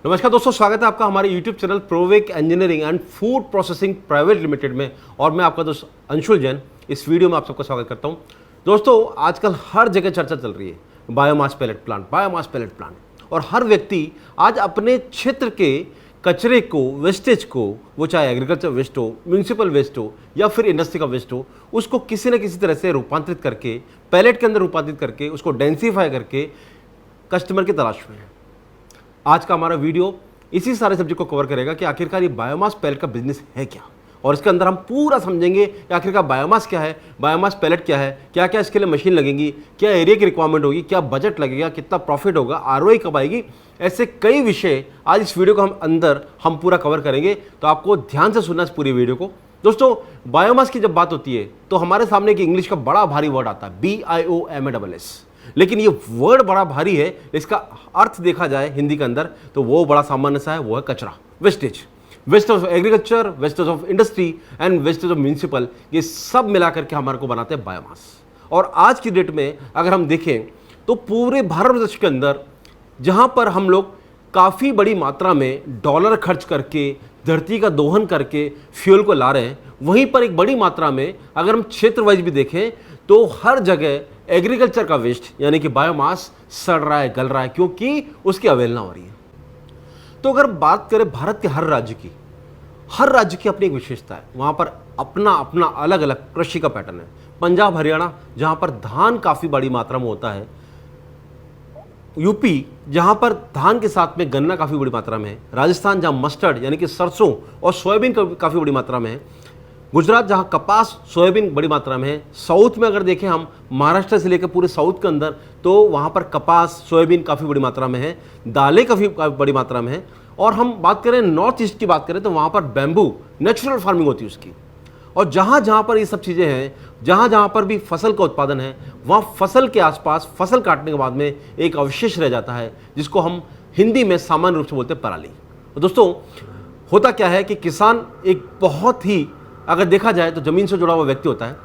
नमस्कार दोस्तों, स्वागत है आपका हमारे YouTube channel Provek engineering and food processing private limited में। और मैं आपका दोस्त अंशुल जैन इस वीडियो में आप सबका स्वागत करता हूं। दोस्तों, आजकल हर जगह चर्चा चल रही है बायोमास पैलेट प्लांट, और हर व्यक्ति आज अपने क्षेत्र के कचरे को, वेस्टेज को, वो चाहे एग्रीकल्चर वेस्ट हो, म्यूनिसिपल वेस्ट हो या फिर इंडस्ट्री का वेस्ट हो, उसको किसी न किसी तरह से रूपांतरित करके, पैलेट के अंदर रूपांतरित करके, उसको डेंसिफाई करके कस्टमर की तलाश में है। आज का हमारा वीडियो इसी सारे सब्जेक्ट को कवर करेगा कि आखिरकार ये बायोमास पैलेट का बिजनेस है क्या, और इसके अंदर हम पूरा समझेंगे कि आखिरकार बायोमास क्या है, बायोमास पैलेट क्या है, क्या क्या इसके लिए मशीन लगेंगी, क्या एरिया की रिक्वायरमेंट होगी, क्या बजट लगेगा, कितना प्रॉफिट होगा, आरओआई कब आएगी। ऐसे कई विषय आज इस वीडियो को हम पूरा कवर करेंगे, तो आपको ध्यान से सुनना इस पूरी वीडियो को। दोस्तों, बायोमास की जब बात होती है तो हमारे सामने एक इंग्लिश का बड़ा भारी वर्ड आता है BIOMASS, लेकिन ये वर्ड बड़ा भारी है। इसका अर्थ देखा जाए हिंदी के अंदर तो वो बड़ा सामान्य सा है, वो है कचरा, wastage, waste of agriculture, wastage of industry and wastage of municipal, ये सब मिला करके हमारे को बनाते हैं बायोमास। और आज की डेट में अगर हम देखें तो पूरे भारतवर्ष के अंदर जहाँ पर हम लोग काफ़ी बड़ी मात्रा में डॉलर खर्च करके, धरती का दोहन करके फ्यूल को ला रहे हैं, वहीं पर एक बड़ी मात्रा में अगर हम क्षेत्र वाइज भी देखें तो हर जगह एग्रीकल्चर का वेस्ट यानी कि बायोमास सड़ रहा है, गल रहा है, क्योंकि उसकी अवहेलना हो रही है। तो अगर बात करें भारत के हर राज्य की अपनी एक विशेषता है, वहाँ पर अपना अपना अलग अलग कृषि का पैटर्न है। पंजाब, हरियाणा जहाँ पर धान काफ़ी बड़ी मात्रा में होता है, यूपी जहाँ पर धान के साथ में गन्ना काफ़ी बड़ी मात्रा में है, राजस्थान जहाँ मस्टर्ड यानी कि सरसों और सोयाबीन काफ़ी बड़ी मात्रा में है, गुजरात जहाँ कपास, सोयाबीन बड़ी मात्रा में है, साउथ में अगर देखें हम महाराष्ट्र से लेकर पूरे साउथ के अंदर तो वहाँ पर कपास, सोयाबीन काफ़ी बड़ी मात्रा में है, दालें काफ़ी बड़ी मात्रा में है। और हम बात करें नॉर्थ ईस्ट की बात करें तो वहाँ पर बैम्बू, नेचुरल फार्मिंग होती है उसकी। और जहाँ जहाँ पर ये सब चीज़ें हैं, जहाँ जहाँ पर भी फसल का उत्पादन है, वहाँ फसल के आसपास फसल काटने के बाद में एक अवशेष रह जाता है, जिसको हम हिंदी में सामान्य रूप से बोलते हैं पराली। तो दोस्तों, होता क्या है कि किसान एक बहुत ही, अगर देखा जाए तो ज़मीन से जुड़ा हुआ व्यक्ति होता है।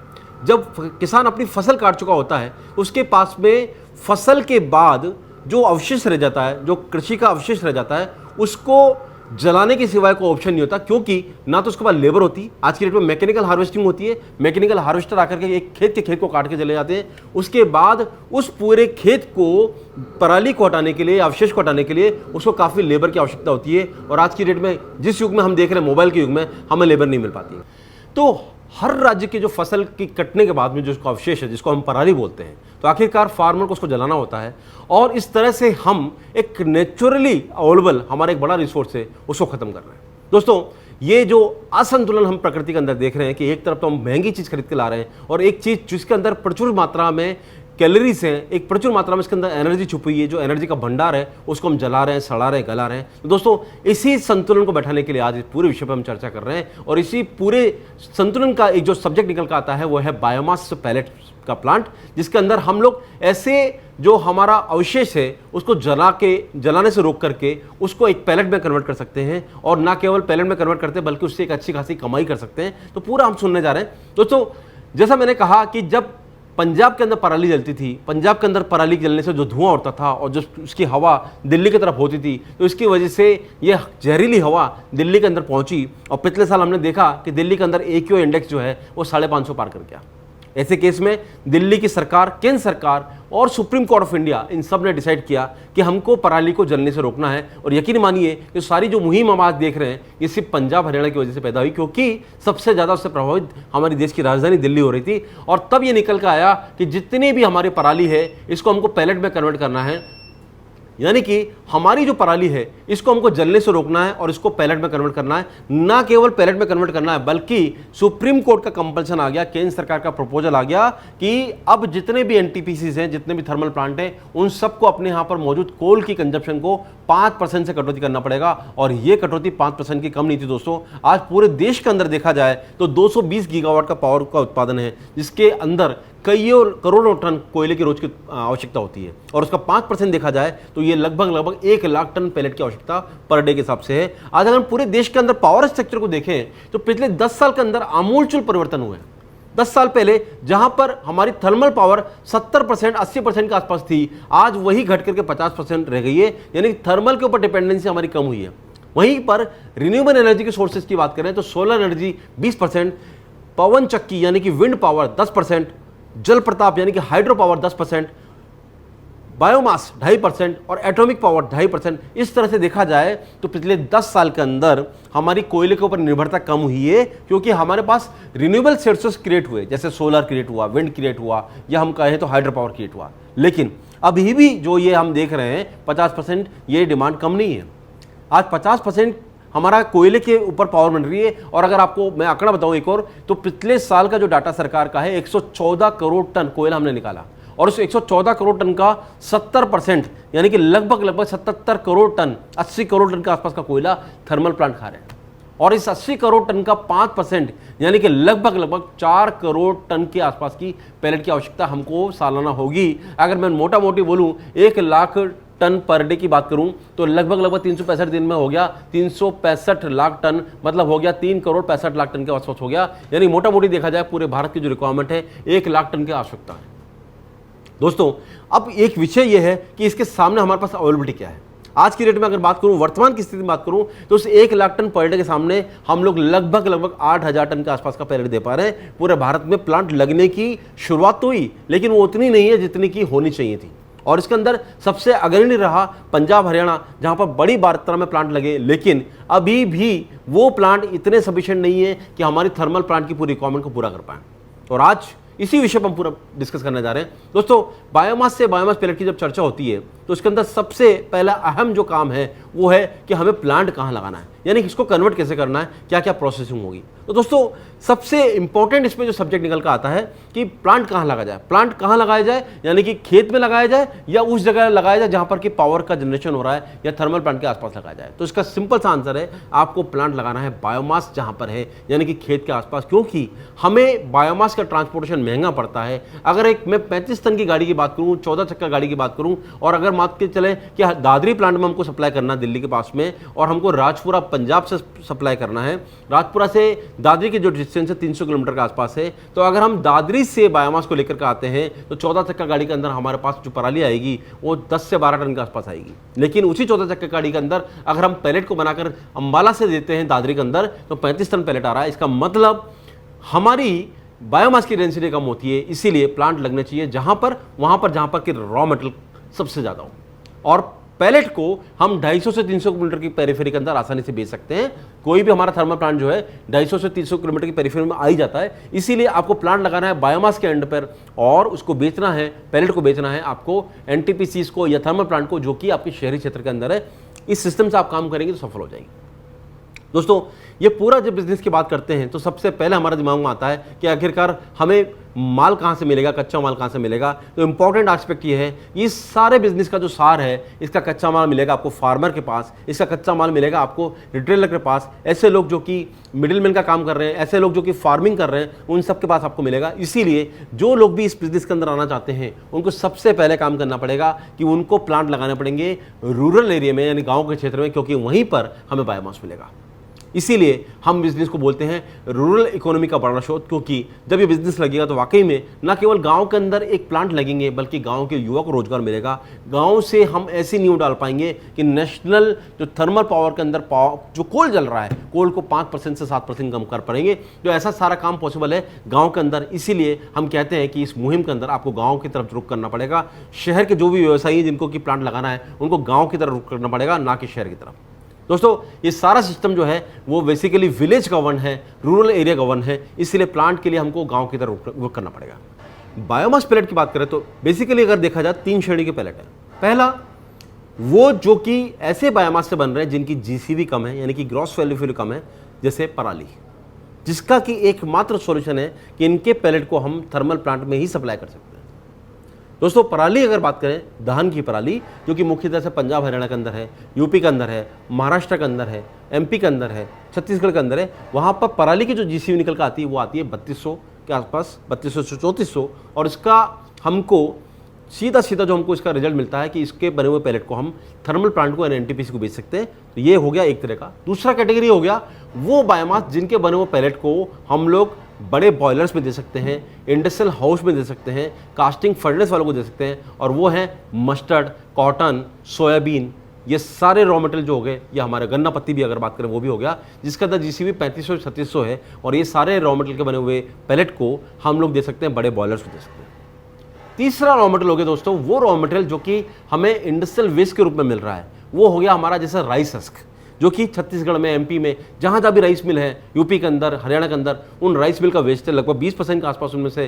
जब किसान अपनी फसल काट चुका होता है, उसके पास में फसल के बाद जो अवशेष रह जाता है, जो कृषि का अवशेष रह जाता है, उसको जलाने के सिवाय कोई ऑप्शन नहीं होता, क्योंकि ना तो उसके पास लेबर होती। आज की डेट में मैकेनिकल हार्वेस्टिंग होती है, मैकेनिकल हार्वेस्टर आकर के एक खेत के खेत को काट के चले जाते हैं। उसके बाद उस पूरे खेत को, पराली को हटाने के लिए, अवशेष को हटाने के लिए उसको काफ़ी लेबर की आवश्यकता होती है। और आज की डेट में जिस युग में हम देख रहे हैं, मोबाइल के युग में, हमें लेबर नहीं मिल पाती है। तो हर राज्य के जो फसल की कटने के बाद में जो उसका अवशेष है, जिसको हम पराली बोलते हैं, तो आखिरकार फार्मर को उसको जलाना होता है। और इस तरह से हम एक नेचुरली अवेलेबल हमारा एक बड़ा रिसोर्स है, उसको खत्म कर रहे हैं। दोस्तों, ये जो असंतुलन हम प्रकृति के अंदर देख रहे हैं कि एक तरफ तो हम महंगी चीज़ खरीद के ला रहे हैं, और एक चीज़ जिसके अंदर प्रचुर मात्रा में कैलोरीज हैं, एक प्रचुर मात्रा में इसके अंदर एनर्जी छुपी हुई है, जो एनर्जी का भंडार है, उसको हम जला रहे हैं, सड़ा रहे हैं, गला रहे हैं। तो दोस्तों, इसी संतुलन को बैठाने के लिए आज इस पूरे विषय पर हम चर्चा कर रहे हैं। और इसी पूरे संतुलन का एक जो सब्जेक्ट निकल कर आता है वो है बायोमास पैलेट का प्लांट, जिसके अंदर हम लोग ऐसे जो हमारा अवशेष है उसको जलाने से रोक करके उसको एक पैलेट में कन्वर्ट कर सकते हैं। और ना केवल पैलेट में कन्वर्ट करते हैं, बल्कि उससे एक अच्छी खासी कमाई कर सकते हैं। तो पूरा हम सुनने जा रहे हैं। दोस्तों, जैसा मैंने कहा कि जब पंजाब के अंदर पराली जलती थी, पंजाब के अंदर पराली जलने से जो धुआं उठता था और जो उसकी हवा दिल्ली की तरफ होती थी, तो इसकी वजह से ये जहरीली हवा दिल्ली के अंदर पहुंची। और पिछले साल हमने देखा कि दिल्ली के अंदर AQI इंडेक्स जो है वो 550 पार कर गया। ऐसे केस में दिल्ली की सरकार, केंद्र सरकार और सुप्रीम कोर्ट ऑफ इंडिया, इन सब ने डिसाइड किया कि हमको पराली को जलने से रोकना है। और यकीन मानिए कि सारी जो मुहिम हम आज देख रहे हैं, ये सिर्फ पंजाब हरियाणा की वजह से पैदा हुई, क्योंकि सबसे ज़्यादा उससे प्रभावित हमारी देश की राजधानी दिल्ली हो रही थी। और तब ये निकल कर आया कि जितनी भी हमारी पराली है, इसको हमको पैलेट में कन्वर्ट करना है, यानी कि हमारी जो पराली है इसको हमको जलने से रोकना है और इसको पैलेट में कन्वर्ट करना है। ना केवल पैलेट में कन्वर्ट करना है, बल्कि सुप्रीम कोर्ट का कंपल्सन आ गया, केंद्र सरकार का प्रपोजल आ गया कि अब जितने भी NTPCs हैं, जितने भी थर्मल प्लांट हैं, उन सबको अपने यहाँ पर मौजूद कोल की कंजप्शन को 5% से कटौती करना पड़ेगा। और ये कटौती 5% की कम नहीं थी दोस्तों। आज पूरे देश के अंदर देखा जाए तो 220 गीगावाट का पावर का उत्पादन है, जिसके अंदर कईयों करोड़ों टन कोयले की रोज की आवश्यकता होती है। और उसका 5% देखा जाए तो ये लगभग 1 लाख टन पैलेट की आवश्यकता पर डे के हिसाब से है। आज अगर हम पूरे देश के अंदर पावर स्ट्रक्चर को देखें तो पिछले 10 साल के अंदर आमूलचूल परिवर्तन हुए हैं। 10 साल पहले जहां पर हमारी थर्मल पावर 70% 80% के आसपास थी, आज वही घट करके 50% रह गई है, यानी थर्मल के ऊपर डिपेंडेंसी हमारी कम हुई है। वहीं पर रिन्यूएबल एनर्जी के सोर्सेज की बात करें तो सोलर एनर्जी 20%, पवन चक्की यानी कि विंड पावर 10%, जल प्रताप यानी कि हाइड्रो पावर 10%, बायोमास 2.5% और एटॉमिक पावर 2.5%। इस तरह से देखा जाए तो पिछले 10 साल के अंदर हमारी कोयले के ऊपर निर्भरता कम हुई है, क्योंकि हमारे पास रिन्यूएबल सोर्सेस क्रिएट हुए, जैसे सोलर क्रिएट हुआ, विंड क्रिएट हुआ, या हम कहें तो हाइड्रो पावर क्रिएट हुआ। लेकिन अभी भी जो ये हम देख रहे हैं 50%, ये डिमांड कम नहीं है। आज 50% हमारा कोयले के ऊपर पावर बन रही है। और अगर आपको मैं आंकड़ा बताऊं एक और, तो पिछले साल का जो डाटा सरकार का है 114 करोड़ टन कोयला हमने निकाला, और उस 114 करोड़ टन का 70% यानी कि लगभग 77 करोड़ टन, 80 करोड़ टन के आसपास का कोयला थर्मल प्लांट खा रहे हैं। और इस 80 करोड़ टन का 5% यानी कि लगभग 4 करोड़ टन के आसपास की पैलेट की आवश्यकता हमको सालाना होगी। अगर मैं मोटा मोटी बोलूं 1 लाख टन पर डे की बात करूं तो लगभग 365 दिन में हो गया 365 लाख टन, मतलब हो गया 3 करोड़ 65 लाख टन के आसपास हो गया। यानी मोटा मोटी देखा जाए पूरे भारत की जो रिक्वायरमेंट है 1 लाख टन की आवश्यकता है। दोस्तों अब एक विषय यह है कि इसके सामने हमारे पास अवेलेबिलिटी क्या है। आज की रेट में अगर बात करूं, वर्तमान की स्थिति में बात करूं, तो उस 1 लाख टन पर डे के सामने हम लोग लगभग 8,000 टन के आसपास का पैलेट दे पा रहे हैं। पूरे भारत में प्लांट लगने की शुरुआत तो हुई, लेकिन वो उतनी नहीं है जितनी की होनी चाहिए थी। और इसके अंदर सबसे अग्रणी रहा पंजाब हरियाणा, जहां पर बड़ी मात्रा में प्लांट लगे, लेकिन अभी भी वो प्लांट इतने सफिशिएंट नहीं है कि हमारी थर्मल प्लांट की पूरी रिक्वायरमेंट को पूरा कर पाए। और आज इसी विषय पर हम पूरा डिस्कस करने जा रहे हैं। दोस्तों बायोमास से बायोमास पैलेट की जब चर्चा होती है तो उसके अंदर सबसे पहला अहम जो काम है वो है कि हमें प्लांट कहाँ लगाना है, यानी इसको कन्वर्ट कैसे करना है, क्या क्या प्रोसेसिंग होगी। तो दोस्तों सबसे इंपॉर्टेंट इसमें जो सब्जेक्ट निकल कर आता है कि प्लांट कहाँ लगाया जाए। प्लांट कहाँ लगाया जाए, यानी कि खेत में लगाया जाए या उस जगह लगाया जाए जहां पर कि पावर का जनरेशन हो रहा है, या थर्मल प्लांट के आसपास लगाया जाए। तो इसका सिंपल सा आंसर है, आपको प्लांट लगाना है बायोमास जहां पर है, यानी कि खेत के आसपास, क्योंकि हमें बायोमास का ट्रांसपोर्टेशन महंगा पड़ता है। अगर एक मैं 35 टन की गाड़ी की बात करूं, 14 चक्का गाड़ी की बात करूं, और अगर मान के चले कि दादरी प्लांट में हमको सप्लाई करना दिल्ली के पास में, और हमको राजपुरा पंजाब से सप्लाई करना है, राजपुरा से दादरी की जो डिस्टेंस है 300 किलोमीटर के आसपास है, तो अगर हम दादरी से बायोमास को लेकर के आते हैं तो 14 चक्का गाड़ी के अंदर हमारे पास जो पराली आएगी वो 10 से 12 टन के आसपास आएगी। लेकिन उसी 14 चक्का गाड़ी के अंदर अगर हम पैलेट को बनाकर अंबाला से देते हैं दादरी के अंदर, तो 35 टन पैलेट आ रहा है। इसका मतलब हमारी बायोमास की डेंसिटी कम होती है। इसीलिए प्लांट लगने चाहिए वहां पर जहां पर कि रॉ मटेरियल सबसे ज्यादा हो। और पैलेट को हम 250 से 300 किलोमीटर की पेरिफेरी के अंदर आसानी से बेच सकते हैं। कोई भी हमारा थर्मल प्लांट जो है 250 से 300 किलोमीटर की पेरिफेरी में आ ही जाता है। इसीलिए आपको प्लांट लगाना है बायोमास के एंड पर, और उसको बेचना है, पैलेट को बेचना है आपको एनटीपीसी को या थर्मल प्लांट को, जो कि आपके शहरी क्षेत्र के अंदर है। इस सिस्टम से आप काम करेंगे तो सफल हो जाएंगे। दोस्तों ये पूरा जब बिजनेस की बात करते हैं तो सबसे पहले हमारे दिमाग में आता है कि आखिरकार हमें माल कहाँ से मिलेगा, कच्चा माल कहाँ से मिलेगा। तो इंपॉर्टेंट एस्पेक्ट ये है, ये सारे बिजनेस का जो सार है, इसका कच्चा माल मिलेगा आपको फार्मर के पास, इसका कच्चा माल मिलेगा आपको रिटेलर के पास, ऐसे लोग जो कि मिडिलमैन का काम कर रहे हैं, ऐसे लोग जो कि फार्मिंग कर रहे हैं, उन सब के पास आपको मिलेगा। इसीलिए जो लोग भी इस बिजनेस के अंदर आना चाहते हैं उनको सबसे पहले काम करना पड़ेगा कि उनको प्लांट लगाने पड़ेंगे रूरल एरिया में, यानी गाँव के क्षेत्र में, क्योंकि वहीं पर हमें बायोमास मिलेगा। इसीलिए हम बिजनेस को बोलते हैं रूरल इकोनॉमी का बड़ा स्रोत, क्योंकि जब ये बिजनेस लगेगा तो वाकई में न केवल गांव के अंदर एक प्लांट लगेंगे, बल्कि गांव के युवा को रोजगार मिलेगा। गांव से हम ऐसी नींव डाल पाएंगे कि नेशनल जो थर्मल पावर के अंदर जो कोल जल रहा है, कोल को 5% से 7% कम कर पाएंगे। तो ऐसा सारा काम पॉसिबल है गाँव के अंदर। इसीलिए हम कहते हैं कि इस मुहिम के अंदर आपको गाँव की तरफ रुख करना पड़ेगा। शहर के जो भी व्यवसायी हैं जिनको कि प्लांट लगाना है, उनको गाँव की तरफ रुख करना पड़ेगा, ना कि शहर की तरफ। दोस्तों ये सारा सिस्टम जो है वो बेसिकली विलेज गवर्न है, रूरल एरिया गवर्न है। इसलिए प्लांट के लिए हमको गांव की तरफ रुख करना पड़ेगा। बायोमास पैलेट की बात करें तो बेसिकली अगर देखा जाए 3 श्रेणी के पैलेट है। पहला वो जो कि ऐसे बायोमास से बन रहे हैं जिनकी जीसीवी कम है, यानी कि ग्रॉस वैल्यू कम है, जैसे पराली, जिसका कि एकमात्र सॉल्यूशन है कि इनके पैलेट को हम थर्मल प्लांट में ही सप्लाई कर सकते हैं। दोस्तों पराली अगर बात करें, धान की पराली, जो कि मुख्य तरह से पंजाब हरियाणा के अंदर है, यूपी के अंदर है, महाराष्ट्र के अंदर है, एमपी के अंदर है, छत्तीसगढ़ के अंदर है, वहाँ पर पराली की जो जीसीवी निकल कर आती है वो आती है 3200 के आसपास, 3200 से 3400। और इसका हमको सीधा जो हमको इसका रिजल्ट मिलता है कि इसके बने हुए पैलेट को हम थर्मल प्लांट को एनटीपीसी को बेच सकते हैं। तो ये हो गया एक तरह का। दूसरा कैटेगरी हो गया वो बायोमास जिनके बने हुए पैलेट को हम लोग बड़े बॉयलर्स में दे सकते हैं, इंडस्ट्रियल हाउस में दे सकते हैं, कास्टिंग फर्नेस वालों को दे सकते हैं, और वो है मस्टर्ड, कॉटन, सोयाबीन, ये सारे रॉ मटेरियल जो हो गए, ये हमारे गन्ना पत्ती भी अगर बात करें वो भी हो गया, जिसका अंदर जीसीबी 3500-3600 है, और ये सारे रॉ मटेरियल के बने हुए पैलेट को हम लोग दे सकते हैं, बड़े बॉयलर्स को दे सकते हैं। तीसरा रॉ मटेरियल हो गया दोस्तों, वो रॉ मटेरियल जो कि हमें इंडस्ट्रियल वेस्ट के रूप में मिल रहा है, वो हो गया हमारा जैसे राइस हस्क, जो कि छत्तीसगढ़ में, एमपी में, जहाँ जहाँ भी राइस मिल है, यूपी के अंदर, हरियाणा के अंदर, उन राइस मिल का वेस्ट लगभग 20% के आसपास उनमें से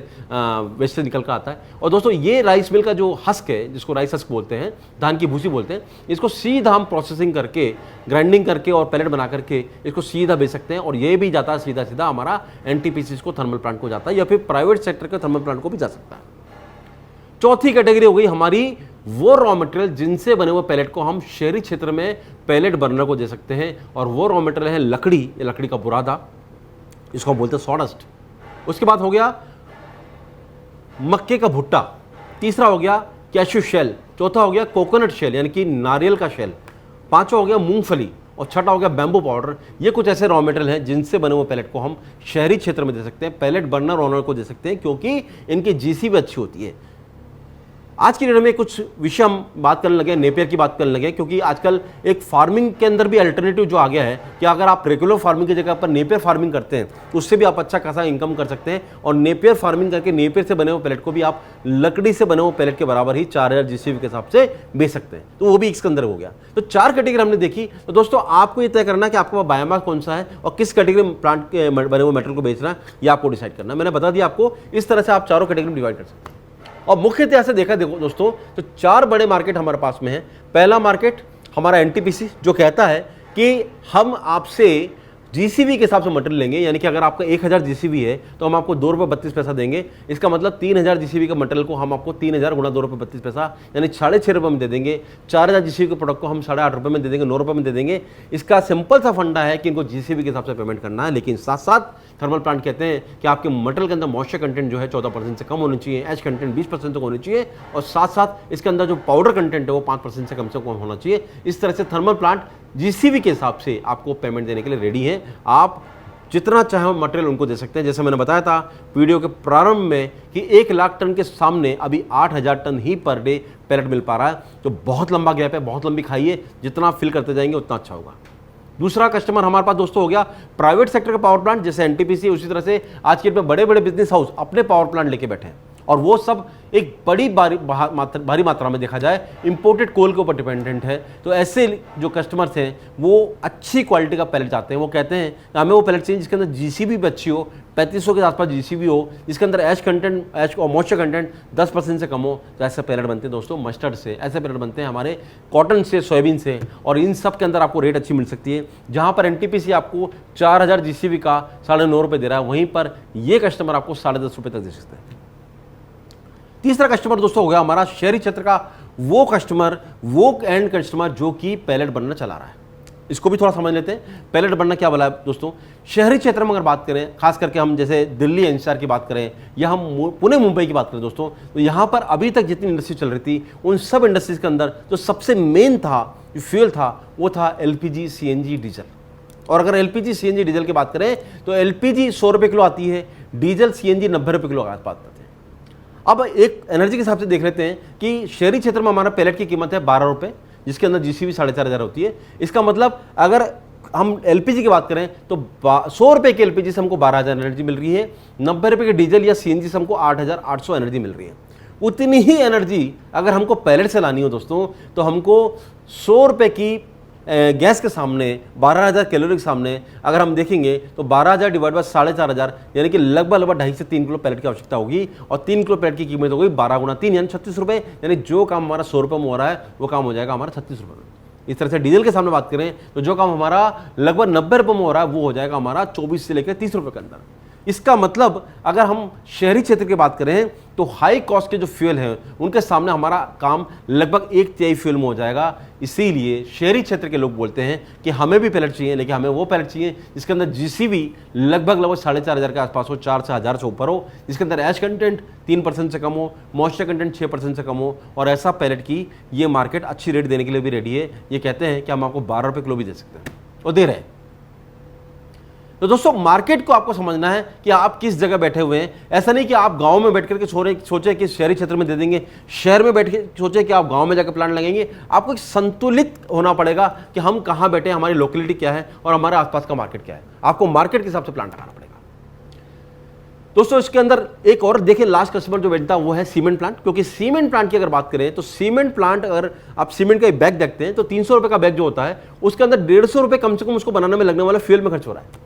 वेस्ट निकल कर आता है। और दोस्तों ये राइस मिल का जो हस्क है, जिसको राइस हस्क बोलते हैं, धान की भूसी बोलते हैं, इसको सीधा हम प्रोसेसिंग करके, ग्राइंडिंग करके और पैलेट बना करके इसको सीधा बेच सकते हैं, और ये भी जाता है सीधा सीधा हमारा एनटीपीसी को, थर्मल प्लांट को जाता है, या फिर प्राइवेट सेक्टर के थर्मल प्लांट को भी जा सकता है। चौथी कैटेगरी हो गई हमारी वो रॉ मटेरियल जिनसे बने हुए पैलेट को हम शहरी क्षेत्र में पैलेट बर्नर को दे सकते हैं, और वो रॉ मटेरियल है लकड़ी, या लकड़ी का बुरादा, इसको हम बोलते हैं सॉडस्ट। उसके बाद हो गया मक्के का भुट्टा, तीसरा हो गया कैश्यू शेल, चौथा हो गया कोकोनट शेल यानी कि नारियल का शेल, पांचवा हो गया मूंगफली, और छठा हो गया बैम्बू पाउडर। ये कुछ ऐसे रॉ मटेरियल हैं जिनसे बने हुए पैलेट को हम शहरी क्षेत्र में दे सकते हैं, पैलेट बर्नर ओनर को दे सकते हैं, क्योंकि इनकी जीसी भी अच्छी होती है। आज की डेट में कुछ विषय हम बात करने लगे, नेपियर की बात करने लगे, क्योंकि आजकल एक फार्मिंग के अंदर भी अल्टरनेटिव जो आ गया है कि अगर आप रेगुलर फार्मिंग की जगह पर नेपियर फार्मिंग करते हैं तो उससे भी आप अच्छा खासा इनकम कर सकते हैं, और नेपियर फार्मिंग करके नेपियर से बने हुए पैलेट को भी आप लकड़ी से बने हुए पैलेट के बराबर ही 4000 जीसीबी के हिसाब से बेच सकते हैं, तो वो भी इसके अंदर हो गया। तो 4 कैटेगरी हमने देखी। तो दोस्तों आपको ये तय करना है कि आपके पास बायोमास कौन सा है और किस कैटेगरी में प्लांट के बने हुए मेटेरियल को बेचना है, ये आपको डिसाइड करना है। मैंने बता दिया आपको, इस तरह से आप चारों कैटेगरी में डिवाइड कर सकते हैं। और मुख्यतः से देखा देखो दोस्तों, तो 4 बड़े मार्केट हमारे पास में है। पहला मार्केट हमारा एनटीपीसी, जो कहता है कि हम आपसे जीसीबी के हिसाब से मटेरियल लेंगे, यानी कि अगर आपका 1000 जीसीबी है तो हम आपको ₹2.32 देंगे। इसका मतलब 3000 जीसीबी का मटेरियल को हम आपको 3000 गुणा ₹2.32 यानी ₹6.5 में दे देंगे। 4000 जीसीबी के प्रोडक्ट को हम ₹8.5 में दे देंगे, ₹9 में दे देंगे। इसका सिंपल सा फंडा है कि इनको जीसीबी के हिसाब से पेमेंट करना है, लेकिन साथ साथ थर्मल प्लांट कहते हैं कि आपके मटेरियल के अंदर मॉइस्चर कंटेंट जो है 14% से कम होनी चाहिए, एच कंटेंट 20% तक होनी चाहिए, और साथ साथ इसके अंदर जो पाउडर कंटेंट है वो 5% से कम होना चाहिए। इस तरह से थर्मल प्लांट जीसीबी के हिसाब से आपको पेमेंट देने के लिए रेडी है। आप जितना चाहे मटेरियल उनको दे सकते हैं। जैसे मैंने बताया था वीडियो के प्रारंभ में कि 1 लाख टन के सामने अभी 8000 टन ही पर डे पैलेट मिल पा रहा है, तो बहुत लंबा गैप है, बहुत लंबी खाई है। जितना फिल करते जाएंगे उतना अच्छा होगा। दूसरा कस्टमर हमारे पास दोस्तों हो गया प्राइवेट सेक्टर का पावर प्लांट, जैसे एनटीपीसी, उसी तरह से आज के डेट में बड़े बड़े बिजनेस हाउस अपने पावर प्लांट लेके बैठे हैं, और वो सब एक बड़ी भारी मात्रा में देखा जाए इंपोर्टेड कोल के ऊपर डिपेंडेंट है। तो ऐसे जो कस्टमर्स हैं वो अच्छी क्वालिटी का पैलेट चाहते हैं। वो कहते हैं कि हमें वो पैलेट चाहिए जिसके अंदर जीसीबी भी अच्छी हो, 3500 के आसपास जीसीबी हो, जिसके अंदर एच और मॉइस्चर कंटेंट 10% से कम हो। तो ऐसे पैलेट बनते हैं दोस्तों मस्टर्ड से, ऐसे पैलेट बनते हैं हमारे कॉटन से, सोयाबीन से, और इन सब के अंदर आपको रेट अच्छी मिल सकती है। जहाँ पर एनटीपीसी आपको 4000 जीसीबी का ₹9.5 दे रहा है, वहीं पर ये कस्टमर आपको ₹10.5 तक दे सकते हैं। तीसरा कस्टमर दोस्तों हो गया हमारा शहरी क्षेत्र का वो कस्टमर, वो एंड कस्टमर जो कि पैलेट बनना चला रहा है। इसको भी थोड़ा समझ लेते हैं। पैलेट बनना क्या बोला है दोस्तों? शहरी क्षेत्र में अगर बात करें, खास करके हम जैसे दिल्ली एनसीआर की बात करें या हम पुणे मुंबई की बात करें दोस्तों, तो यहाँ पर अभी तक जितनी इंडस्ट्री चल रही थी उन सब इंडस्ट्रीज के अंदर जो सबसे मेन था, जो फ्यूल था, वो था एलपीजी, सीएनजी, डीजल। और अगर एलपीजी, सीएनजी, डीजल की बात करें तो एलपीजी ₹100 किलो आती है, डीजल, सीएनजी ₹90 किलो बात करते हैं। अब एक एनर्जी के हिसाब से देख लेते हैं कि शहरी क्षेत्र में हमारा पैलेट की कीमत है ₹12, जिसके अंदर जीसीबी 4500 होती है। इसका मतलब अगर हम एलपीजी की बात करें तो ₹100 के एलपीजी से हमको 12000 एनर्जी मिल रही है, ₹90 के डीजल या सीएनजी से हमको 8800 एनर्जी मिल रही है। उतनी ही एनर्जी अगर हमको पैलेट से लानी हो दोस्तों, तो हमको ₹100 की गैस के सामने 12000 कैलोरी के सामने अगर हम देखेंगे तो 12000 डिवाइड बाय 4500 यानी कि लगभग 2.5 से 3 किलो पैलेट की आवश्यकता होगी, और 3 किलो पैलेट की कीमत होगी 12 गुना 3 यानी ₹36। यानी जो काम हमारा ₹100 में हो रहा है वो काम हो जाएगा हमारा ₹36 में। इस तरह से डीजल के सामने बात करें तो जो काम हमारा लगभग ₹90 में हो रहा है वो हो जाएगा हमारा 24 से लेकर ₹30 के अंदर। इसका मतलब अगर हम शहरी क्षेत्र की बात करें तो हाई कॉस्ट के जो फ्यूल हैं उनके सामने हमारा काम लगभग 1/3 फ्यूल में हो जाएगा। इसीलिए शहरी क्षेत्र के लोग बोलते हैं कि हमें भी पैलेट चाहिए, लेकिन हमें वो पैलेट चाहिए जिसके अंदर जीसीबी लगभग 4500 के आसपास हो, 4 से 1000 से ऊपर हो, जिसके अंदर एच कंटेंट 3% से कम हो, मॉइस्चर कंटेंट 6% से कम हो, और ऐसा पैलेट की ये मार्केट अच्छी रेट देने के लिए भी रेडी है। ये कहते हैं कि हम आपको ₹12 किलो भी दे सकते हैं, और दे रहे हैं। तो दोस्तों मार्केट को आपको समझना है कि आप किस जगह बैठे हुए हैं। ऐसा नहीं कि आप गांव में बैठ करके सोचे कि शहरी क्षेत्र में दे देंगे, शहर में बैठ के सोचे कि आप गांव में जाकर प्लांट लगाएंगे। आपको एक संतुलित होना पड़ेगा कि हम कहां बैठे, हमारी लोकेलिटी क्या है और हमारे आसपास का मार्केट क्या है। आपको मार्केट के हिसाब से प्लांट लगाना पड़ेगा। दोस्तों इसके अंदर एक और देखिए, लास्ट कस्टमर जो बैठता है वो है सीमेंट प्लांट। क्योंकि सीमेंट प्लांट की अगर बात करें तो सीमेंट प्लांट, अगर आप सीमेंट का एक बैग देखते हैं तो 300 रुपए का बैग जो होता है उसके अंदर 150 रुपए कम से कम उसको बनाने में लगने वाला फ्यूल में खर्च हो रहा है,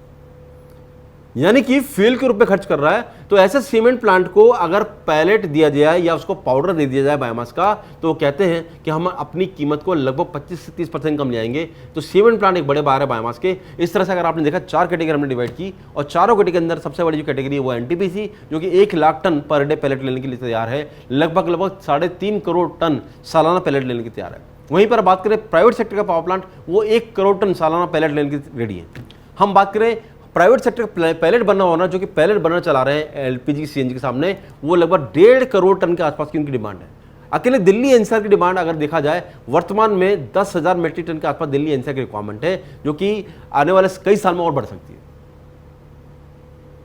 यानी कि फ्यूल के रूप में खर्च कर रहा है। तो ऐसे सीमेंट प्लांट को अगर पैलेट दिया जाए या उसको पाउडर दे दिया जाए बायोमास का, तो वो कहते हैं कि हम अपनी कीमत को लगभग 25 से 30% कम ले आएंगे। तो सीमेंट प्लांट एक बड़े बाहर है बायोमास के। इस तरह से अगर आपने देखा 4 कैटेगरी हमने डिवाइड की, और चारों कैटेगरी के अंदर सबसे बड़ी जो कैटेगरी है वो एनटीपीसी, जो कि 1 lakh ton per day pellet लेने के लिए तैयार है। लगभग 3.5 करोड़ टन सालाना पैलेट लेने के तैयार है। वहीं पर बात करें प्राइवेट सेक्टर का पावर प्लांट, वो 1 करोड़ टन सालाना पैलेट लेने की रेडी है। हम बात करें प्राइवेट सेक्टर का पैलेट बनना होना, जो कि पैलेट बनना चला रहे हैं एलपीजी सीएनजी के सामने, वो लगभग 1.5 करोड़ टन के आसपास की उनकी डिमांड है। अकेले दिल्ली एनसीआर की डिमांड अगर देखा जाए वर्तमान में 10,000 मेट्रिक टन के आसपास दिल्ली एनसीआर की रिक्वायरमेंट है, जो कि आने वाले कई साल में और बढ़ सकती है।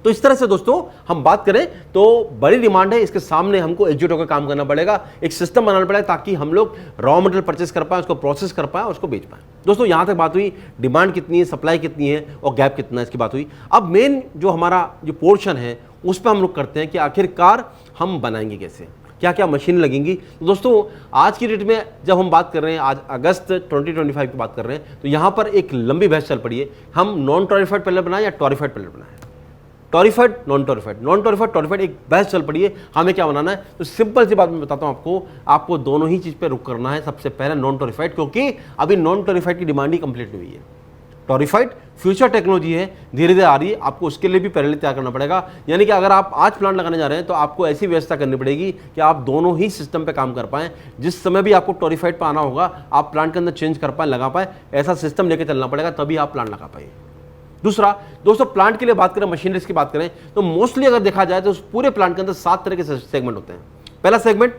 तो इस तरह से दोस्तों हम बात करें तो बड़ी डिमांड है, इसके सामने हमको एकजुट होकर काम करना पड़ेगा, एक सिस्टम बनाना पड़ेगा ताकि हम लोग रॉ मटेरियल परचेस कर पाएं, उसको प्रोसेस कर पाएं, उसको बेच पाएं। दोस्तों यहां तक बात हुई डिमांड कितनी है, सप्लाई कितनी है और गैप कितना है, इसकी बात हुई। अब मेन जो हमारा जो पोर्शन है उस पर हम लोग करते हैं कि आखिरकार हम बनाएंगे कैसे, क्या क्या मशीन लगेंगी। तो दोस्तों आज की डेट में जब हम बात कर रहे हैं, आज अगस्त 2025 की बात कर रहे हैं, तो यहां पर एक लंबी बहस चल पड़ी है, हम नॉन टॉरिफाइड पैलेट बनाएं या टॉरिफाइड पैलेट बनाएं, टॉरिफाइड नॉन टॉरिफाइड एक बहस चल पड़ी है, हमें क्या बनाना है। तो सिंपल सी बात मैं बताता हूं आपको दोनों ही चीज पे रुक करना है। सबसे पहले नॉन टॉरिफाइड, क्योंकि अभी नॉन टॉरिफाइड की डिमांड ही कंप्लीट नहीं हुई है। टॉरिफाइड फ्यूचर टेक्नोलॉजी है, धीरे धीरे आ रही है, आपको उसके लिए भी पैरेलल तैयार करना पड़ेगा। यानी कि अगर आप आज प्लांट लगाने जा रहे हैं तो आपको ऐसी व्यवस्था करनी पड़ेगी कि आप दोनों ही सिस्टम पे काम कर पाएं। जिस समय भी आपको टॉरिफाइड पे आना होगा आप प्लांट के अंदर चेंज कर पाए, लगा पाए, ऐसा सिस्टम लेके चलना पड़ेगा, तभी आप प्लांट लगा पाए। दूसरा दोस्तों, प्लांट के लिए बात करें, मशीनरीज की बात करें तो मोस्टली अगर देखा जाए तो उस पूरे प्लांट के अंदर 7 तरह के सेगमेंट होते हैं। पहला सेगमेंट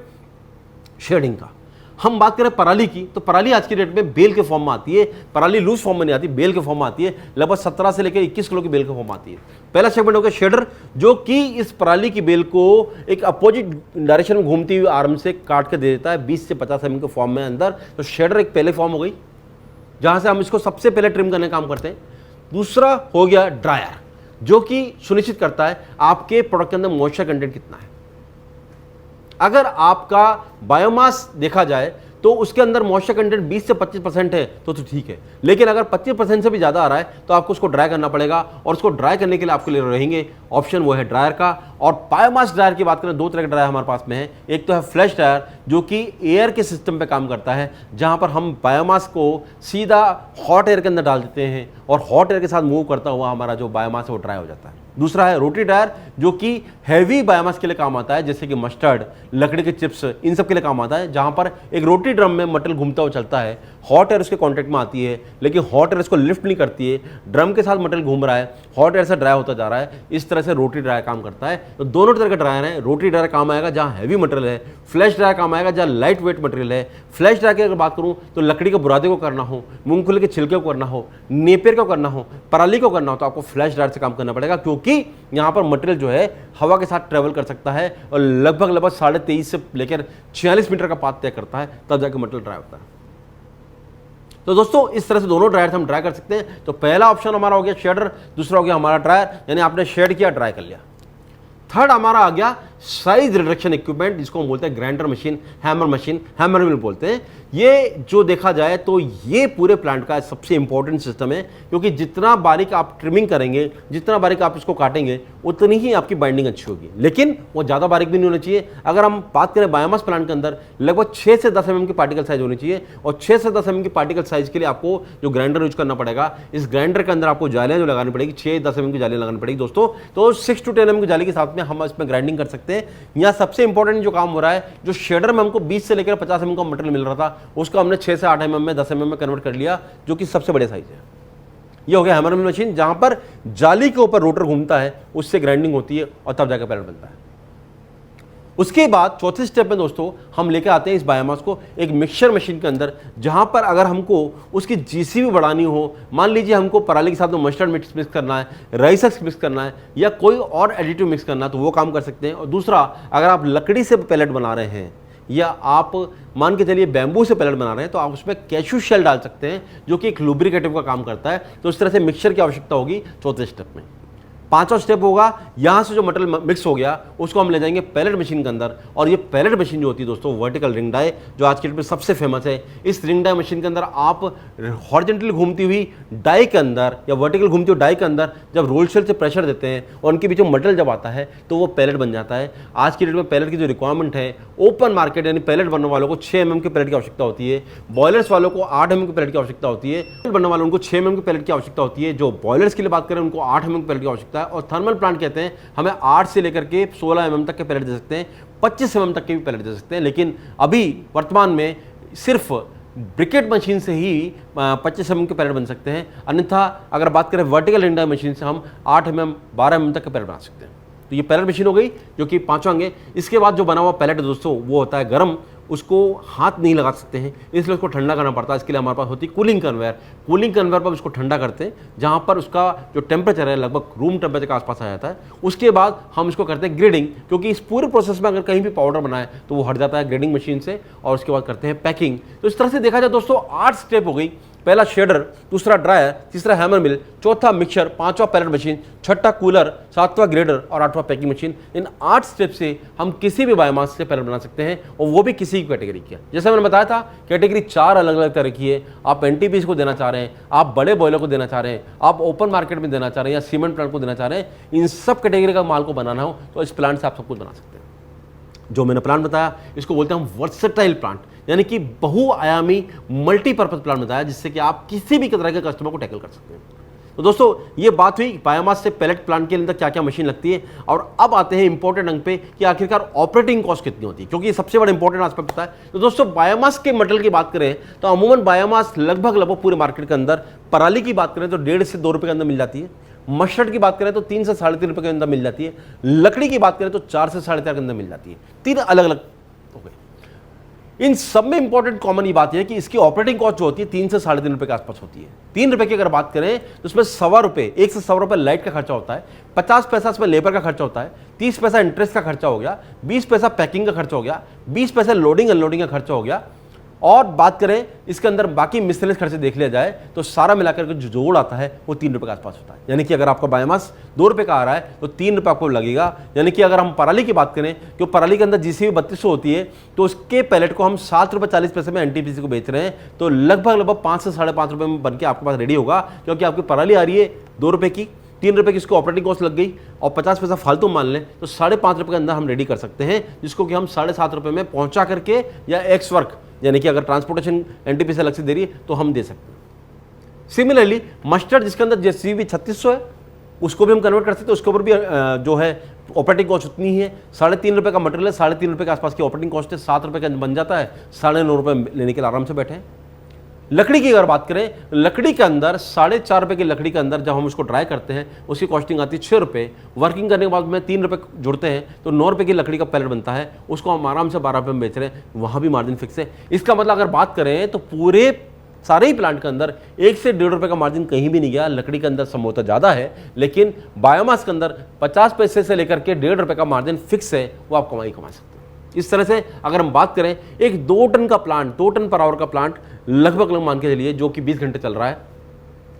शेडिंग का। हम बात करें पराली की, तो पराली आज की डेट में बेल के फॉर्म में आती है। पराली लूज फॉर्म में नहीं आती, बेल के फॉर्म में आती है। लगभग 17 से लेकर 21 किलो की बेल के फॉर्म में आती है। पहला सेगमेंट हो गया शेडर, जो कि इस पराली की बेल को एक अपोजिट डायरेक्शन में घूमती हुई आर्म से काट के दे देता है 20 से 50 mm के फॉर्म में अंदर। तो शेडर एक पहले फॉर्म हो गई, जहां से हम इसको सबसे पहले ट्रिम करने का काम करते हैं। दूसरा हो गया ड्रायर, जो कि सुनिश्चित करता है आपके प्रोडक्ट के अंदर मॉइस्चर कंटेंट कितना है। अगर आपका बायोमास देखा जाए तो उसके अंदर मॉइस्चर कंटेंट 20 से 25% है तो ठीक है, लेकिन अगर 25% से भी ज़्यादा आ रहा है तो आपको उसको ड्राई करना पड़ेगा। और उसको ड्राई करने के लिए आपके लिए रहेंगे ऑप्शन, वो है ड्रायर का। और बायोमास ड्रायर की बात करें, 2 तरह के ड्रायर हमारे पास में है। एक तो है फ्लैश ड्रायर, जो कि एयर के सिस्टम पे काम करता है, जहां पर हम बायोमास को सीधा हॉट एयर के अंदर डाल देते हैं और हॉट एयर के साथ मूव करता हुआ हमारा जो बायोमास है वो ड्राई हो जाता है। दूसरा है रोटी ड्रायर, जो कि हैवी बायोमास के लिए काम आता है, जैसे कि मस्टर्ड, लकड़ी के चिप्स, इन सब के लिए काम आता है, जहां पर एक रोटी ड्रम में मटेरियल घूमता हुआ चलता है। हॉट एयर उसके कांटेक्ट में आती है, लेकिन हॉट एयर इसको लिफ्ट नहीं करती है, ड्रम के साथ मटेरियल घूम रहा है, हॉट एयर से ड्राई होता जा रहा है। इस तरह से रोटी ड्रायर काम करता है। तो दोनों तरह का ड्रायर है। रोटी ड्रायर काम आएगा जहां हैवी मटेरियल है, फ्लैश ड्रायर काम आएगा जहां लाइट वेट मटेरियल है। फ्लैश ड्रायर की अगर बात करूं तो लकड़ी के बुरादे को करना हो, मूंगफली के छिलके को करना हो, नेपियर को करना हो, पराली को करना हो, तो आपको फ्लैश ड्रायर से काम करना पड़ेगा, क्योंकि यहां पर मटेरियल जो है हवा के साथ ट्रेवल कर सकता है और लगभग 23.5 से लेकर 46 मीटर का पाथ तय करता है, तब जाकर मटेरियल ड्राई होता है। तो दोस्तों इस तरह से दोनों ड्रायर हम ड्राई कर सकते हैं। तो पहला ऑप्शन हमारा हो गया शेडर, दूसरा हो गया हमारा ड्रायर, यानी आपने शेड किया, ड्राई कर लिया। थर्ड हमारा आ गया साइज रिडक्शन इक्विपमेंट, जिसको हम बोलते हैं ग्राइंडर मशीन, हैमर मिल बोलते हैं। ये जो देखा जाए तो ये पूरे प्लांट का सबसे इंपॉर्टेंट सिस्टम है, क्योंकि जितना बारीक आप ट्रिमिंग करेंगे, जितना बारीक आप इसको काटेंगे, उतनी ही आपकी बाइंडिंग अच्छी होगी। लेकिन वो ज़्यादा बारीक भी नहीं होना चाहिए। अगर हम बात करें बायोमास प्लांट के अंदर लगभग 6 से 10 mm की पार्टिकल साइज होनी चाहिए, और 6 से 10 mm की पार्टिकल साइज के लिए आपको जो ग्राइंडर यूज करना पड़ेगा, इस ग्राइंडर के अंदर आपको जालियाँ जो लगानी पड़ेगी, 6-10 mm की जालियाँ लगानी पड़ेगी दोस्तों। तो 6 to 10 mm की जाली के साथ में हम इसमें ग्राइंडिंग कर सकते हैं। यहाँ सबसे इंपॉर्टेंट जो काम हो रहा है, जो शेडर में हमको 20 से लेकर 50 mm का मटेरियल मिल रहा था, उसको हमने 6 से 8 mm में, 10 mm में कन्वर्ट कर लिया, जो कि सबसे बड़े साइज है। ये हो गया हैमर मिल मशीन, जहां पर जाली के ऊपर रोटर घूमता है, उससे ग्राइंडिंग होती है और तब जाकर पैलेट बनता है। उसके बाद चौथे स्टेप में दोस्तों हम लेकर आते हैं इस बायोमास को एक मिक्सचर मशीन के अंदर, जहां पर अगर हमको उसकी जीसीबी बढ़ानी हो, मान लीजिए हमको पराली के साथ में मस्टर्ड मिक्स करना है, राइसक्स मिक्स करना है, या कोई और एडिटिव मिक्स करना है, तो वो काम कर सकते हैं। और दूसरा, अगर आप लकड़ी से पैलेट बना रहे हैं या आप मान के चलिए बैम्बू से पैलेट बना रहे हैं, तो आप उसमें कैशू शेल डाल सकते हैं, जो कि एक लुब्रिकेटिव का काम करता है। तो इस तरह से मिक्सचर की आवश्यकता होगी चौथे स्टेप में। पांचवा स्टेप होगा, यहां से जो मटेरियल मिक्स हो गया उसको हम ले जाएंगे पैलेट मशीन के अंदर, और ये पैलेट मशीन जो होती है दोस्तों वर्टिकल रिंग डाई, जो आज के डेट में सबसे फेमस है। इस रिंग डाई मशीन के अंदर आप हॉरिजॉन्टली घूमती हुई डाई के अंदर या वर्टिकल घूमती हुई डाई के अंदर जब रोल शेल से प्रेशर देते हैं और उनके बीच में मटेरियल जब आता है तो वो पैलेट बन जाता है। आज की डेट में पैलेट की जो रिक्वायरमेंट है, ओपन मार्केट यानी पैलेट बनने वालों को 6 mm के पैलेट की आवश्यकता होती है, बॉयलर्स वालों को 8 mm के पैलेट की आवश्यकता होती है, बनने वालों को 6 mm के पैलेट की आवश्यकता होती है। जो बॉयलर्स के लिए बात करें उनको 8 mm के पैलेट की आवश्यकता है, और थर्मल प्लांट कहते हैं हमें 8 से लेकर के 16 mm तक के पैलेट दे सकते हैं, 25 mm तक के भी पैलेट दे सकते हैं। लेकिन अभी वर्तमान में सिर्फ ब्रिकेट मशीन से ही 25 mm के पैलेट बन सकते हैं, अन्यथा अगर बात करें वर्टिकल रिंग डाई मशीन से हम 8 mm 12 mm तक के पैलेट बना सकते हैं। तो ये पैलेट मशीन हो गई जो कि पांचवा अंग है। इसके बाद जो बना हुआ पैलेट है दोस्तों वो होता है गर्म, उसको हाथ नहीं लगा सकते हैं, इसलिए उसको ठंडा करना पड़ता है। इसके लिए हमारे पास होती है कूलिंग कन्वेयर। कूलिंग कन्वेयर पर उसको ठंडा करते हैं, जहां पर उसका जो टेम्परेचर है लगभग रूम टेम्परेचर के आसपास आ जाता है। उसके बाद हम इसको करते हैं ग्रेडिंग, क्योंकि इस पूरे प्रोसेस में अगर कहीं भी पाउडर बनाए तो वो हट जाता है ग्रेडिंग मशीन से, और उसके बाद करते हैं पैकिंग। तो इस तरह से देखा जाए दोस्तों 8 स्टेप हो गई। पहला शेडर, दूसरा ड्रायर, तीसरा हैमर मिल, चौथा मिक्सचर, पांचवा पैलेट मशीन, छठा कूलर, सातवां ग्रेडर और 8वां पैकिंग मशीन। इन 8 स्टेप से हम किसी भी बायोमास से पैलेट बना सकते हैं, और वो भी किसी भी कैटेगरी की। जैसे मैंने बताया था कैटेगरी 4 अलग अलग तरह की है। आप एनटीपीसी को देना चाह रहे हैं, आप बड़े बॉयलर को देना चाह रहे हैं, आप ओपन मार्केट में देना चाह रहे हैं, या सीमेंट प्लांट को देना चाह रहे हैं, इन सब कैटेगरी का माल को बनाना हो तो इस प्लांट से आप सब कुछ बना सकते हैं। जो मैंने प्लांट बताया इसको बोलते हैं हम वर्सेटाइल प्लांट, यानी कि बहुआयामी मल्टीपर्पज प्लांट बताया, जिससे कि आप किसी भी तरह के कस्टमर को टैकल कर सकते हैं। तो दोस्तों ये बात हुई बायोमास से पैलेट प्लांट के अंदर क्या क्या मशीन लगती है। और अब आते हैं इंपॉर्टेंट अंग पे कि आखिरकार ऑपरेटिंग कॉस्ट कितनी होती है, क्योंकि ये सबसे बड़ा इंपॉर्टेंट एस्पेक्ट होता है। तो दोस्तों बायोमास के मटेरियल की बात करें तो अमूमन बायोमास लगभग पूरे मार्केट के अंदर, पराली की बात करें तो 1.5 से 2 रुपये के अंदर मिल जाती है, मस्टर्ड की बात करें तो 3 से 3.5 रुपये के अंदर मिल जाती है, लकड़ी की बात करें तो 4 से 4.5 के अंदर मिल जाती है। 3 अलग अलग हो गए। इन सब में इंपॉर्टेंट कॉमन ये बात है कि इसकी ऑपरेटिंग कॉस्ट जो होती है 3 से 3.5 रुपए के आसपास होती है। 3 रुपए की अगर बात करें तो उसमें 1.25 रुपए, 1 से 1.25 रुपए लाइट का खर्चा होता है, 50 पैसा इसमें लेबर का खर्चा होता है, 30 पैसा इंटरेस्ट का खर्चा हो गया, 20 पैसा पैकिंग का खर्चा हो गया, 20 पैसा लोडिंग अनलोडिंग का खर्चा हो गया। और बात करें इसके अंदर बाकी मिसलेनियस खर्चे देख लिया जाए तो सारा मिलाकर के जो जोड़ आता है वो 3 रुपए के आसपास होता है। यानी कि अगर आपका बायोमास 2 रुपए का आ रहा है तो 3 रुपए आपको लगेगा। यानी कि अगर हम पराली की बात करें, क्योंकि पराली के अंदर जीसीबी 3200 होती है, तो उसके पैलेट को हम 7 रुपये 40 पैसे में एनटीपीसी को बेच रहे हैं, तो लगभग 5 से 5.5 रुपये में बन के आपके पास रेडी होगा। क्योंकि आपकी पराली आ रही है 2 रुपये की, 3 रुपये की इसको ऑपरेटिंग कॉस्ट लग गई, और 50 पैसा फालतू मान लें तो 5.5 रुपये के अंदर हम रेडी कर सकते हैं, जिसको कि हम 7.5 रुपये में पहुंचा करके, या एक्स वर्क यानी कि अगर ट्रांसपोर्टेशन एनटीपीसी अलग से दे रही है तो हम दे सकते हैं। सिमिलरली मस्टर्ड जिसके अंदर जीसीबी 3600 है उसको भी हम कन्वर्ट कर सकते हैं, उसके ऊपर भी जो है ऑपरेटिंग कॉस्ट उतनी ही है। 3.5 रुपये का मटेरियल है, 3.5 रुपये के आसपास की ऑपरेटिंग कॉस्ट है, 7 रुपये का बन जाता है, 9.5 रुपये लेने के लिए आराम से बैठे हैं। लकड़ी की अगर बात करें, लकड़ी के अंदर 4.5 रुपये की लकड़ी के अंदर जब हम उसको ड्राई करते हैं उसकी कॉस्टिंग आती है 6 रुपये। वर्किंग करने के बाद में 3 रुपये जुड़ते हैं तो 9 रुपये की लकड़ी का पैलेट बनता है, उसको हम आराम से 12 रुपये में बेच रहे हैं, वहाँ भी मार्जिन फिक्स है। इसका मतलब अगर बात करें तो पूरे सारे ही प्लांट के अंदर 1 से 1.5 रुपये का मार्जिन कहीं भी नहीं गया। लकड़ी के अंदर संभवतः ज़्यादा है, लेकिन बायोमास के अंदर 50 पैसे से लेकर के 1.5 रुपये का मार्जिन फिक्स है, वो आप कमा सकते हैं। इस तरह से अगर हम बात करें एक 2 टन का प्लांट, 2 टन पर आवर का प्लांट लगभग मान के चलिए जो कि 20 घंटे चल रहा है,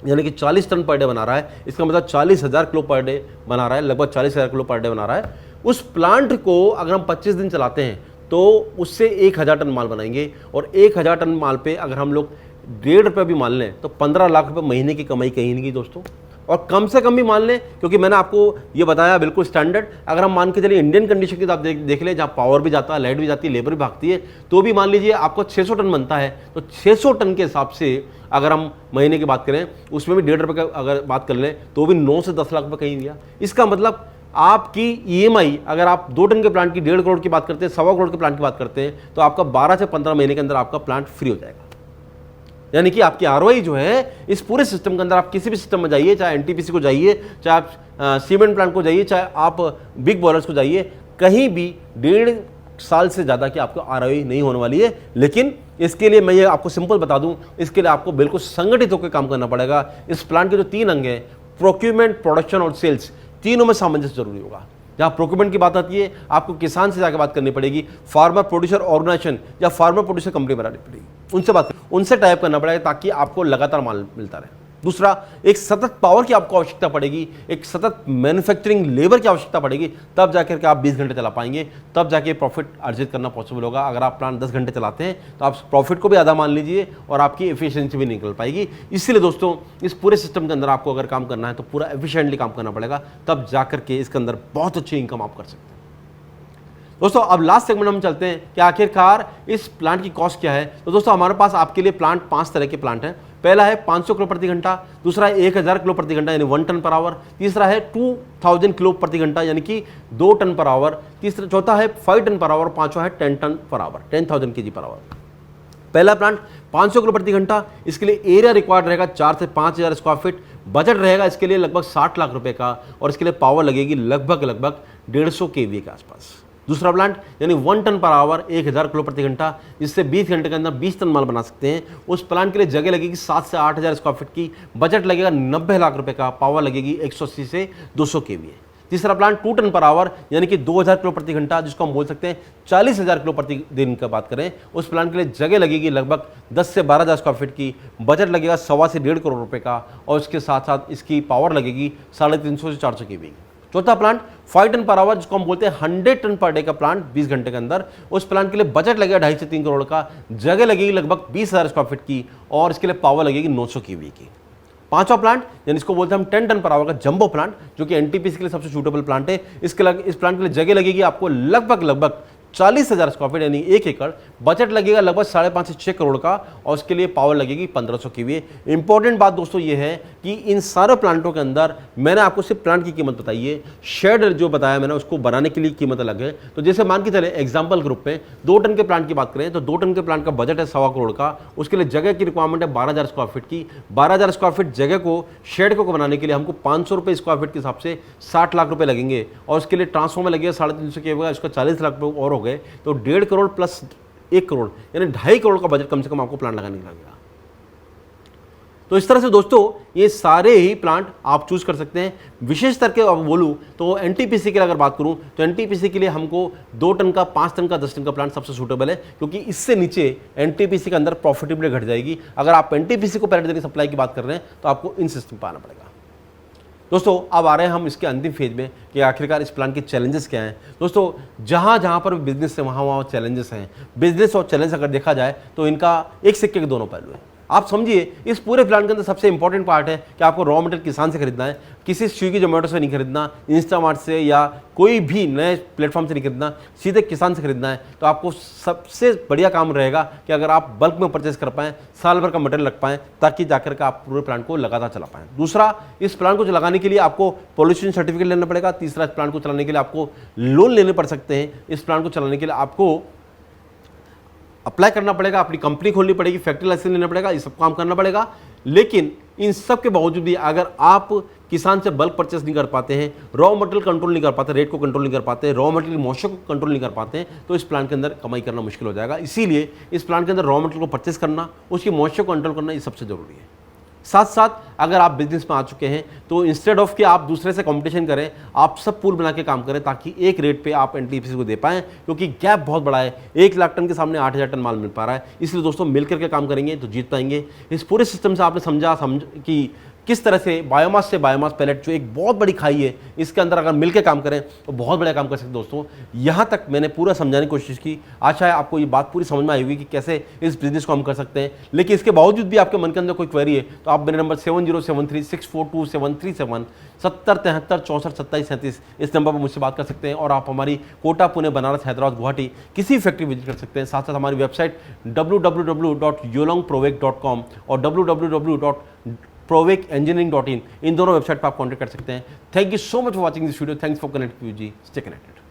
यानी कि 40 टन पर डे बना रहा है, इसका मतलब 40,000 किलो पर डे बना रहा है, लगभग 40,000 किलो पर डे बना रहा है। उस प्लांट को अगर हम 25 दिन चलाते हैं तो उससे 1,000 टन माल बनाएंगे, और 1,000 टन माल पे अगर हम लोग 1.5 रुपये भी मान लें तो 15 लाख रुपये महीने की कमाई कहीं नहीं गई दोस्तों। और कम से कम भी मान लें, क्योंकि मैंने आपको ये बताया बिल्कुल स्टैंडर्ड, अगर हम मान के चलिए इंडियन कंडीशन की आप देख लें, जहाँ पावर भी जाता है, लाइट भी जाती है, लेबर भी भागती है, तो भी मान लीजिए आपको 600 टन बनता है, तो 600 टन के हिसाब से अगर हम महीने की बात करें उसमें भी 1.5 रुपये का अगर बात कर लें तो भी 9 से 10 लाख रुपये कहीं गया। इसका मतलब आपकी ईएमआई, अगर आप 2 टन के प्लांट की 1.5 करोड़ की बात करते हैं, 1.25 करोड़ के प्लांट की बात करते हैं, तो आपका 12 से 15 महीने के अंदर आपका प्लांट फ्री हो जाएगा। यानी कि आपकी आरओआई जो है इस पूरे सिस्टम के अंदर, आप किसी भी सिस्टम में जाइए, चाहे एनटीपीसी को जाइए, चाहे आप सीमेंट प्लांट को जाइए, चाहे आप बिग बॉयलर्स को जाइए, कहीं भी 1.5 साल से ज़्यादा की आपको ROI नहीं होने वाली है। लेकिन इसके लिए मैं ये आपको सिंपल बता दूं, इसके लिए आपको बिल्कुल संगठित होकर काम करना पड़ेगा। इस प्लांट के जो 3 अंग हैं, प्रोक्यूरमेंट, प्रोडक्शन और सेल्स, तीनों में सामंजस्य जरूरी होगा। जहाँ प्रोक्यूरमेंट की बात आती है, आपको किसान से जाकर बात करनी पड़ेगी, फार्मर प्रोड्यूसर ऑर्गेनाइजेशन या फार्मर प्रोड्यूसर कंपनी बनानी पड़ेगी, उनसे टाइप करना पड़ेगा ताकि आपको लगातार माल मिलता रहे। दूसरा, एक सतत पावर की आपको आवश्यकता पड़ेगी, एक सतत मैन्युफैक्चरिंग लेबर की आवश्यकता पड़ेगी, तब जाकर के आप 20 घंटे चला पाएंगे, तब जाके प्रॉफिट अर्जित करना पॉसिबल होगा। अगर आप प्लांट 10 घंटे चलाते हैं तो आप प्रॉफिट को भी आधा मान लीजिए और आपकी एफिशिएंसी भी निकल पाएगी। इसलिए दोस्तों, इस पूरे सिस्टम के अंदर आपको अगर काम करना है तो पूरा एफिशिएंटली काम करना पड़ेगा, तब जाकर के इसके अंदर बहुत अच्छी इनकम आप कर सकते हैं। दोस्तों, अब लास्ट सेगमेंट हम चलते हैं कि आखिरकार इस प्लांट की कॉस्ट क्या है। तो दोस्तों, हमारे पास आपके लिए प्लांट 5 तरह के प्लांट हैं। पहला है 500 किलो प्रति घंटा, दूसरा है 1000 किलो प्रति घंटा यानी 1 टन पर आवर, तीसरा है 2000 किलो प्रति घंटा यानी कि 2 टन पर आवर, चौथा है 5 टन पर आवर, पांचवा है 10 ton per hour, 10,000 kg per hour. पहला प्लांट 500 किलो प्रति घंटा, इसके लिए एरिया रिक्वायर्ड रहेगा 4 से 5,000 स्क्वायर फीट, बजट रहेगा इसके लिए लगभग 60 लाख रुपए का और इसके लिए पावर लगेगी लगभग 150 kVA के आसपास। दूसरा प्लांट यानी 1 टन पर आवर, 1000 किलो प्रति घंटा, जिससे 20 घंटे के अंदर 20 टन माल बना सकते हैं। उस प्लांट के लिए जगह लगेगी 7 से 8,000 स्क्वायर फीट की, बजट लगेगा 90 लाख रुपए का, पावर लगेगी 180 से 200 kVA। तीसरा प्लांट 2 टन पर आवर यानी कि 2000 किलो प्रति घंटा, जिसको हम बोल सकते हैं 40,000 किलो प्रति दिन का बात करें। उस प्लांट के लिए जगह लगेगी लगभग 10 से 12,000 स्क्वायर फीट की, बजट लगेगा 1.25 से 1.5 करोड़ रुपए का और इसके साथ साथ इसकी पावर लगेगी 350 से 400 kVA। चौथा प्लांट 5 टन पर आवर, जिसको हम बोलते हैं 100 टन पर डे का प्लांट 20 घंटे के अंदर। उस प्लांट के लिए बजट लगेगा 2.5 से 3 करोड़ का, जगह लगेगी लगभग 20,000 स्क्वायर फीट की और इसके लिए पावर लगेगी 900 kVA की। पांचवा प्लांट यानी इसको बोलते हैं हम 10 टन पर आवर का जंबो प्लांट, जो कि एनटीपीसी के लिए सबसे सूटेबल प्लांट है। इस प्लांट के लिए जगह लगेगी आपको लगभग 40,000 स्क्वायर फीट यानी 1 एकड़, बजट लगेगा लगभग 5.5 से 6 करोड़ का और उसके लिए पावर लगेगी 1500 kVA। इंपॉर्टेंट बात दोस्तों ये है कि इन सारे प्लांटों के अंदर मैंने आपको सिर्फ प्लांट की कीमत बताई है, शेड जो बताया मैंने उसको बनाने के लिए कीमत अलग है। तो जैसे मान के चले एग्जाम्पल ग्रुप में 2 टन के प्लांट की बात करें तो 2 टन के प्लांट का बजट है 1.25 करोड़ का, उसके लिए जगह की रिक्वायरमेंट है 12,000 स्क्वायर फीट की। 12,000 स्क्वायर फीट जगह को, शेड को बनाने के लिए हमको 500 रुपये स्क्वायर फीट के हिसाब से 60 लाख रुपये लगेंगे और उसके लिए ट्रांसफॉर्मर लगेगा 350 kVA, इसका 40 लाख रुपये और हो गए, तो 1.5 करोड़ प्लस 1 करोड़ यानी 2.5 करोड़ का बजट कम से कम आपको प्लांट लगाने का लगेगा। तो इस तरह से दोस्तों ये सारे ही प्लांट आप चूज कर सकते हैं। विशेष करके अब बोलूं तो एनटीपीसी के लिए अगर बात करूं तो एनटीपीसी के लिए हमको 2 टन का, 5 टन का, 10 टन का प्लांट सबसे सूटेबल है, क्योंकि इससे नीचे एनटीपीसी के अंदर प्रॉफिटेबिलिटी घट जाएगी। अगर आप एनटीपीसी को पैरेट देने सप्लाई की बात कर रहे हैं तो आपको इन सिस्टम पर आना पड़ेगा। दोस्तों, अब आ रहे हैं हम इसके अंतिम फेज में कि आखिरकार इस प्लान के चैलेंजेस क्या हैं। दोस्तों, जहां पर बिजनेस है वहां चैलेंजेस हैं। बिजनेस और चैलेंज अगर देखा जाए तो इनका एक सिक्के के दोनों पहलू है। आप समझिए, इस पूरे प्लान के अंदर सबसे इंपॉर्टेंट पार्ट है कि आपको रॉ मटेरियल किसान से खरीदना है, किसी स्विगी जोमेटो से नहीं खरीदना, इंस्टामार्ट से या कोई भी नए प्लेटफॉर्म से नहीं खरीदना, सीधे किसान से खरीदना है। तो आपको सबसे बढ़िया काम रहेगा कि अगर आप बल्क में परचेस कर पाएँ, साल भर का मटेरियल रख पाएँ, ताकि जाकर के आप पूरे प्लान को लगातार चला पाएँ। दूसरा, इस प्लान को लगाने के लिए आपको पॉल्यूशन सर्टिफिकेट लेना पड़ेगा। तीसरा, इस प्लान को चलाने के लिए आपको लोन लेने पड़ सकते हैं। इस प्लान को चलाने के लिए आपको अप्लाई करना पड़ेगा, अपनी कंपनी खोलनी पड़ेगी, फैक्ट्री लाइसेंस लेना पड़ेगा, ये सब काम करना पड़ेगा। लेकिन इन सब के बावजूद भी अगर आप किसान से बल्क परचेस नहीं कर पाते हैं, रॉ मटेरियल कंट्रोल नहीं कर पाते, रेट को कंट्रोल नहीं कर पाते, रॉ मटेरियल मॉइस्चर को कंट्रोल नहीं कर पाते हैं, तो इस प्लान के अंदर कमाई करना मुश्किल हो जाएगा। इसीलिए इस प्लान के अंदर रॉ मटेरियल को परचेस करना, उसकी मॉइस्चर को कंट्रोल करना, ये सबसे जरूरी है। साथ साथ अगर आप बिजनेस में आ चुके हैं तो इंस्टेड ऑफ कि आप दूसरे से कंपटीशन करें, आप सब पूल बना के काम करें ताकि एक रेट पे आप एनटीपीसी को दे पाएं, क्योंकि गैप बहुत बड़ा है। 1 लाख टन के सामने 8,000 टन माल मिल पा रहा है। इसलिए दोस्तों, मिलकर के काम करेंगे तो जीत पाएंगे। इस पूरे सिस्टम से आपने समझा कि किस तरह से बायोमास पैलेट जो एक बहुत बड़ी खाई है, इसके अंदर अगर मिलकर काम करें तो बहुत बड़ा काम कर सकते हैं। दोस्तों, यहाँ तक मैंने पूरा समझाने की कोशिश की। आशा है आपको ये बात पूरी समझ में आई होगी कि कैसे इस बिजनेस को हम कर सकते हैं। लेकिन इसके बावजूद भी आपके मन के अंदर कोई क्वेरी है तो आप मेरे नंबर 7073642737 7073642737 इस नंबर पर मुझसे बात कर सकते हैं। और आप हमारी कोटा, पुणे, बनारस, हैदराबाद, गुवाहाटी किसी फैक्ट्री विजिट कर सकते हैं। साथ साथ हमारी वेबसाइट www.yolongprovec.com और www.provecengineering.in इन दोनों वेबसाइट पर आप कॉन्टेक्ट कर सकते हैं। Thank you so much for watching this video. Thanks for connecting with जी। Stay connected.